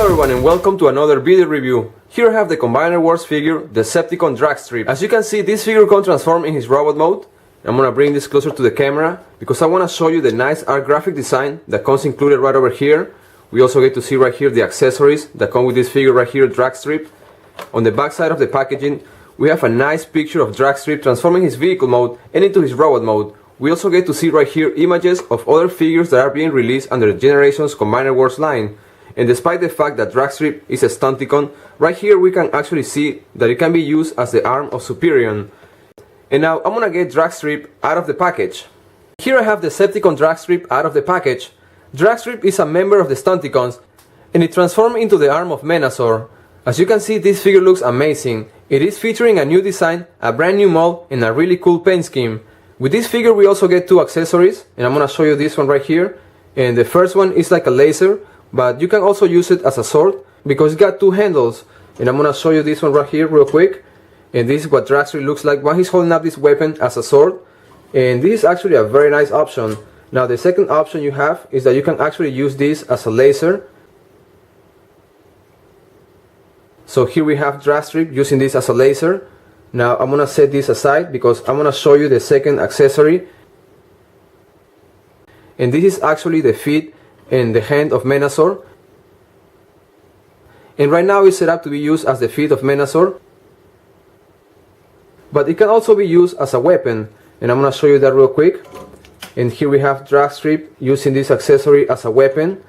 everyone and welcome to another video review. Here I have the Combiner Wars figure, Decepticon Dragstrip. As you can see, this figure can transform in his robot mode. I'm gonna bring this closer to the camera because I wanna show you the nice art graphic design that comes included right over here. We also get to see right here the accessories that come with this figure right here, Dragstrip. On the back side of the packaging, we have a nice picture of Dragstrip transforming his vehicle mode and into his robot mode. We also get to see right here images of other figures that are being released under the Generations Combiner Wars line. And despite the fact that Dragstrip is a Stunticon, right here we can actually see that it can be used as the arm of Superion. And now I'm gonna get Dragstrip out of the package. Here I have Decepticon Dragstrip out of the package. Dragstrip is a member of the Stunticons and it transformed into the arm of Menasor. As you can see, this figure looks amazing. It is featuring a new design, a brand new mold, and a really cool paint scheme. With this figure we also get two accessories, and I'm gonna show you this one right here. And the first one is like a laser, but you can also use it as a sword because it's got two handles. And I'm gonna show you this one right here real quick. And this is what Dragstrip looks like when he's holding up this weapon as a sword. And this is actually a very nice option. Now the second option you have is that you can actually use this as a laser. So here we have Dragstrip using this as a laser. Now I'm gonna set this aside because I'm gonna show you the second accessory. And this is actually the feet and the hand of Menasor. And right now it's set up to be used as the feet of Menasor. But it can also be used as a weapon. And I'm gonna show you that real quick. And here we have Dragstrip using this accessory as a weapon.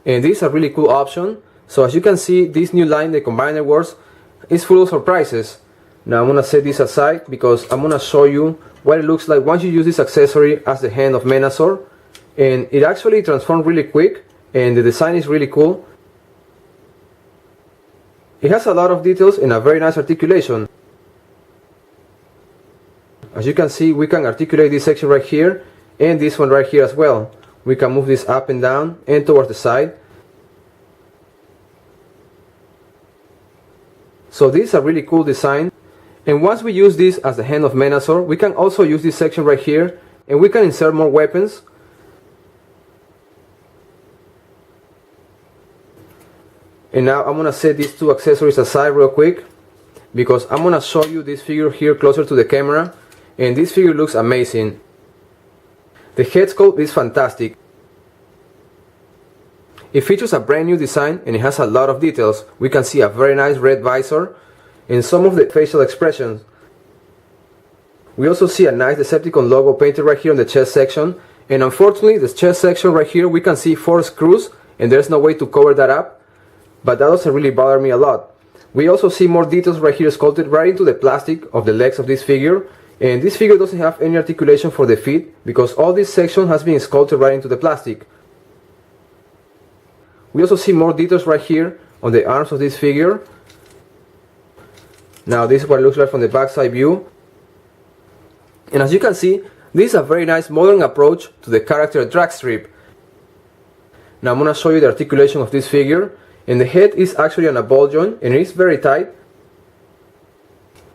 And this is a really cool option. So as you can see, this new line, the Combiner Wars, is full of surprises. Now I'm gonna set this aside because I'm gonna show you what it looks like once you use this accessory as the hand of Menasor. And it actually transforms really quick and the design is really cool. It has a lot of details and a very nice articulation. As you can see, we can articulate this section right here and this one right here as well. We can move this up and down and towards the side. So this is a really cool design. And once we use this as the hand of Menasor, we can also use this section right here and we can insert more weapons. And now I'm gonna set these two accessories aside real quick because I'm gonna show you this figure here closer to the camera. And this figure looks amazing. The head sculpt is fantastic. It features a brand new design and it has a lot of details. We can see a very nice red visor and some of the facial expressions. We also see a nice Decepticon logo painted right here on the chest section. And unfortunately, the chest section right here, we can see 4 screws and there's no way to cover that up. But that doesn't really bother me a lot. We also see more details right here sculpted right into the plastic of the legs of this figure. And this figure doesn't have any articulation for the feet because all this section has been sculpted right into the plastic. We also see more details right here on the arms of this figure. Now this is what it looks like from the backside view. And as you can see, this is a very nice modern approach to the character Dragstrip. Now I'm going to show you the articulation of this figure. And the head is actually on a ball joint and it is very tight.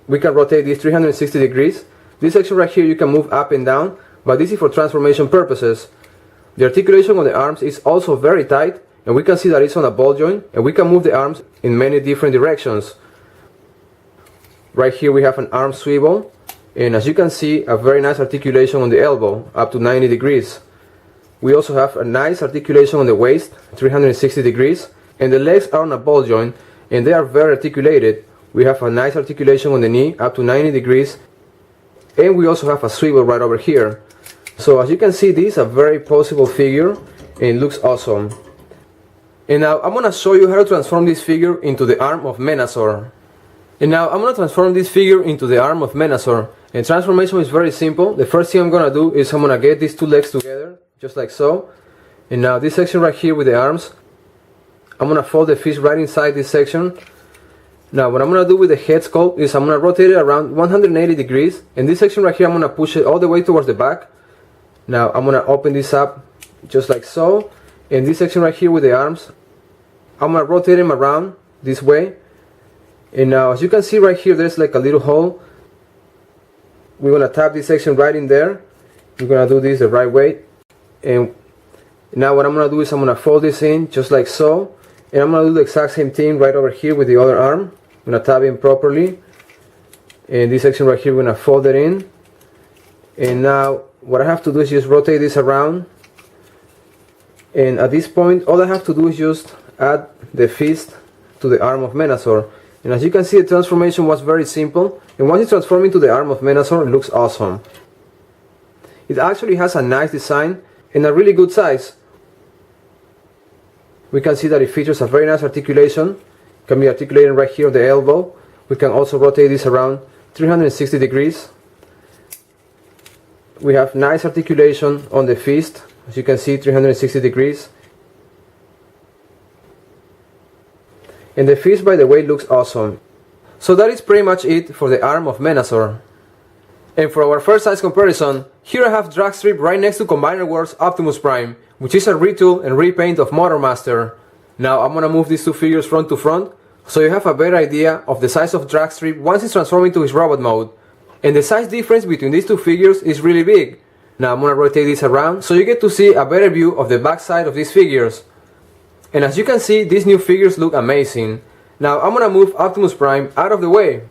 We can rotate this 360 degrees. This section right here you can move up and down, but this is for transformation purposes. The articulation on the arms is also very tight and we can see that it's on a ball joint and we can move the arms in many different directions. Right here we have an arm swivel and as you can see a very nice articulation on the elbow up to 90 degrees. We also have a nice articulation on the waist 360 degrees. And the legs are on a ball joint and they are very articulated. We have a nice articulation on the knee up to 90 degrees and we also have a swivel right over here. So as you can see, this is a very possible figure and it looks awesome. And now I'm gonna show you how to transform this figure into the arm of Menasor. And now I'm gonna transform this figure into the arm of Menasor. And transformation is very simple. The first thing I'm gonna do is I'm gonna get these two legs together just like so. And now this section right here with the arms, I'm gonna fold the fish right inside this section. Now what I'm gonna do with the head sculpt is I'm gonna rotate it around 180 degrees and this section right here I'm gonna push it all the way towards the back. Now I'm gonna open this up just like so. And this section right here with the arms, I'm gonna rotate them around this way. And now as you can see right here, there's like a little hole. We're gonna tap this section right in there. We're gonna do this the right way. And now what I'm gonna do is I'm gonna fold this in just like so. And I'm going to do the exact same thing right over here with the other arm. I'm going to tab in properly. And this section right here, we're going to fold it in. And now what I have to do is just rotate this around. And at this point, all I have to do is just add the fist to the arm of Menasor. And as you can see, the transformation was very simple. And once it's transformed into the arm of Menasor, it looks awesome. It actually has a nice design and a really good size. We can see that it features a very nice articulation. It can be articulated right here on the elbow. We can also rotate this around 360 degrees. We have nice articulation on the fist, as you can see, 360 degrees. And the fist, by the way, looks awesome. So that is pretty much it for the arm of Menasor. And for our first size comparison, here I have Dragstrip right next to Combiner Wars Optimus Prime, which is a retool and repaint of Motormaster. Now I'm gonna move these two figures front to front, so you have a better idea of the size of Dragstrip once it's transformed into his robot mode. And the size difference between these two figures is really big. Now I'm gonna rotate this around so you get to see a better view of the back side of these figures. And as you can see, these new figures look amazing. Now I'm gonna move Optimus Prime out of the way.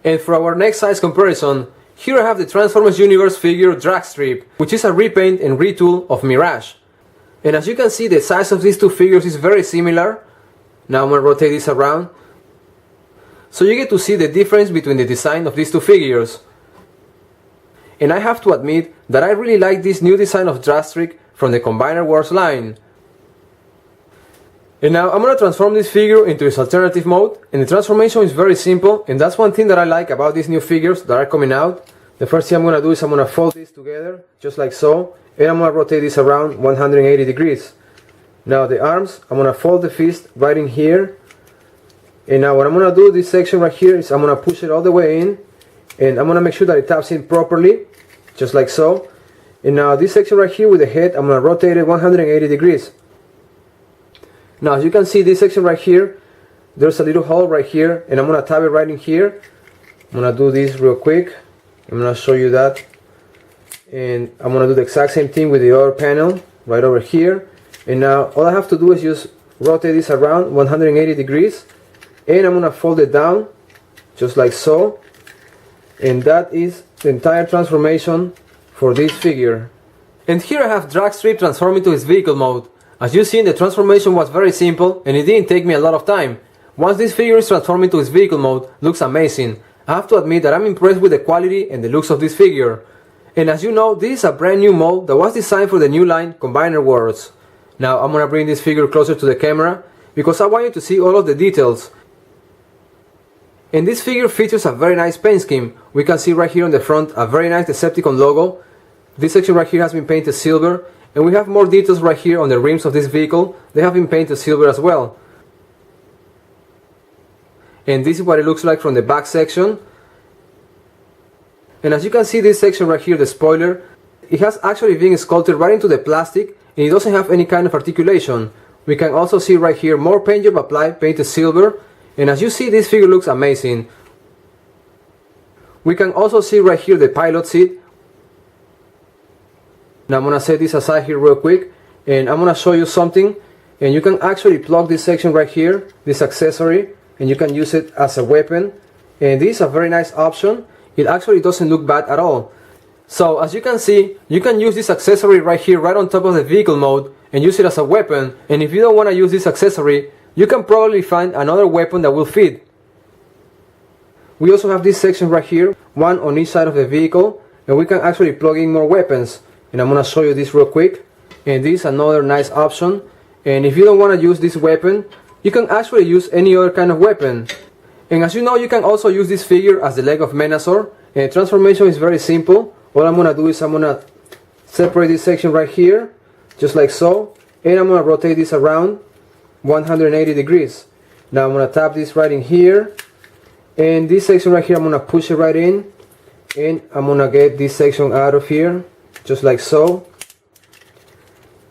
And for our next size comparison, here I have the Transformers Universe figure Dragstrip, which is a repaint and retool of Mirage. And as you can see, the size of these two figures is very similar. Now I'm going to rotate this around, so you get to see the difference between the design of these two figures. And I have to admit that I really like this new design of Dragstrip from the Combiner Wars line. And now I'm going to transform this figure into its alternative mode, and the transformation is very simple, and that's one thing that I like about these new figures that are coming out. The first thing I'm going to do is I'm going to fold this together, just like so, and I'm going to rotate this around 180 degrees. Now the arms, I'm going to fold the fist right in here, and now what I'm going to do, this section right here, is I'm going to push it all the way in, and I'm going to make sure that it taps in properly, just like so. And now this section right here with the head, I'm going to rotate it 180 degrees. Now as you can see, this section right here, there's a little hole right here, and I'm going to tap it right in here. I'm going to do this real quick. I'm going to show you that. And I'm going to do the exact same thing with the other panel right over here. And now all I have to do is just rotate this around 180 degrees. And I'm going to fold it down, just like so. And that is the entire transformation for this figure. And here I have Dragstrip transform into his vehicle mode. As you see, the transformation was very simple and it didn't take me a lot of time. Once this figure is transformed into his vehicle mode, looks amazing. I have to admit that I'm impressed with the quality and the looks of this figure. And as you know, this is a brand new mold that was designed for the new line Combiner Wars. Now I'm gonna bring this figure closer to the camera because I want you to see all of the details. And this figure features a very nice paint scheme. We can see right here on the front a very nice Decepticon logo. This section right here has been painted silver. And we have more details right here on the rims of this vehicle. They have been painted silver as well. And this is what it looks like from the back section. And as you can see, this section right here, the spoiler, it has actually been sculpted right into the plastic and it doesn't have any kind of articulation. We can also see right here more paint job applied, painted silver. And as you see, this figure looks amazing. We can also see right here the pilot seat. Now I'm going to set this aside here real quick and I'm going to show you something. And you can actually plug this section right here, this accessory, and you can use it as a weapon. And this is a very nice option. It actually doesn't look bad at all. So as you can see, you can use this accessory right here right on top of the vehicle mode and use it as a weapon. And if you don't want to use this accessory, you can probably find another weapon that will fit. We also have this section right here, one on each side of the vehicle, and we can actually plug in more weapons. And I'm going to show you this real quick. And this is another nice option. And if you don't want to use this weapon, you can actually use any other kind of weapon. And as you know, you can also use this figure as the leg of Menasor. And the transformation is very simple. All I'm going to do is I'm going to separate this section right here, just like so. And I'm going to rotate this around 180 degrees. Now I'm going to tap this right in here. And this section right here, I'm going to push it right in. And I'm going to get this section out of here, just like so.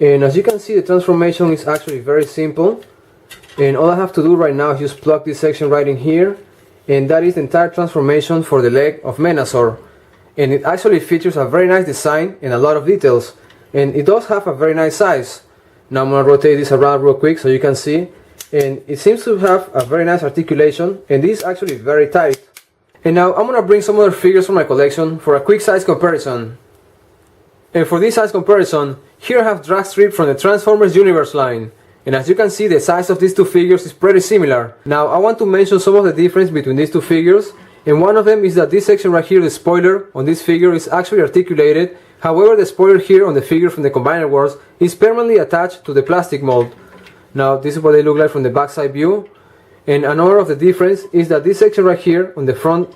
And as you can see, the transformation is actually very simple. And all I have to do right now is just plug this section right in here. And that is the entire transformation for the leg of Menasor. And it actually features a very nice design and a lot of details. And it does have a very nice size. Now I'm going to rotate this around real quick so you can see. and it seems to have a very nice articulation, and this is actually very tight. And now I'm gonna bring some other figures from my collection for a quick size comparison. And for this size comparison, here I have Dragstrip from the Transformers Universe line. And as you can see, the size of these two figures is pretty similar. Now I want to mention some of the difference between these two figures, and one of them is that this section right here, the spoiler on this figure, is actually articulated. However, the spoiler here on the figure from the Combiner Wars is permanently attached to the plastic mold. Now this is what they look like from the backside view. And another of the difference is that this section right here on the front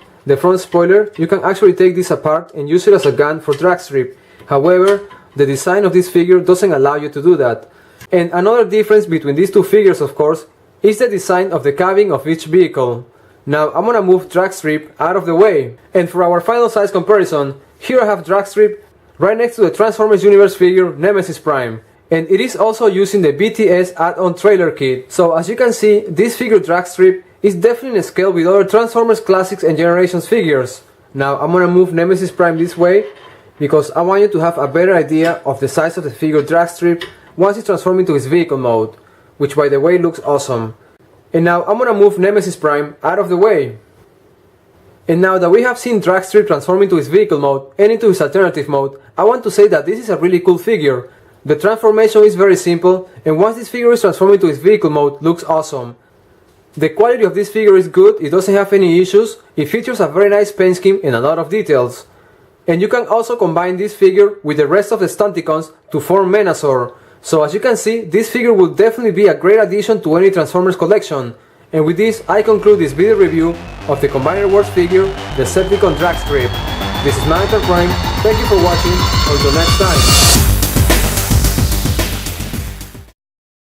spoiler, you can actually take this apart and use it as a gun for Dragstrip. However, the design of this figure doesn't allow you to do that. And another difference between these two figures, of course, is the design of the cabin of each vehicle. Now I'm gonna move Dragstrip out of the way. And for our final size comparison, here I have Dragstrip right next to the Transformers Universe figure Nemesis Prime. And it is also using the BTS add-on trailer kit. So as you can see, this figure Dragstrip is definitely in scale with other Transformers Classics and Generations figures. Now I'm gonna move Nemesis Prime this way because I want you to have a better idea of the size of the figure Dragstrip once it's transformed into his vehicle mode, which by the way looks awesome. And now I'm gonna move Nemesis Prime out of the way. And now that we have seen Dragstrip transform into his vehicle mode and into his alternative mode, I want to say that this is a really cool figure. The transformation is very simple, and once this figure is transformed into his vehicle mode, looks awesome. The quality of this figure is good, it doesn't have any issues, it features a very nice paint scheme and a lot of details. And you can also combine this figure with the rest of the Stunticons to form Menasor. So as you can see, this figure will definitely be a great addition to any Transformers collection. And with this, I conclude this video review of the Combiner Wars figure, Decepticon Dragstrip. This is Magnetar Prime, thank you for watching, until next time.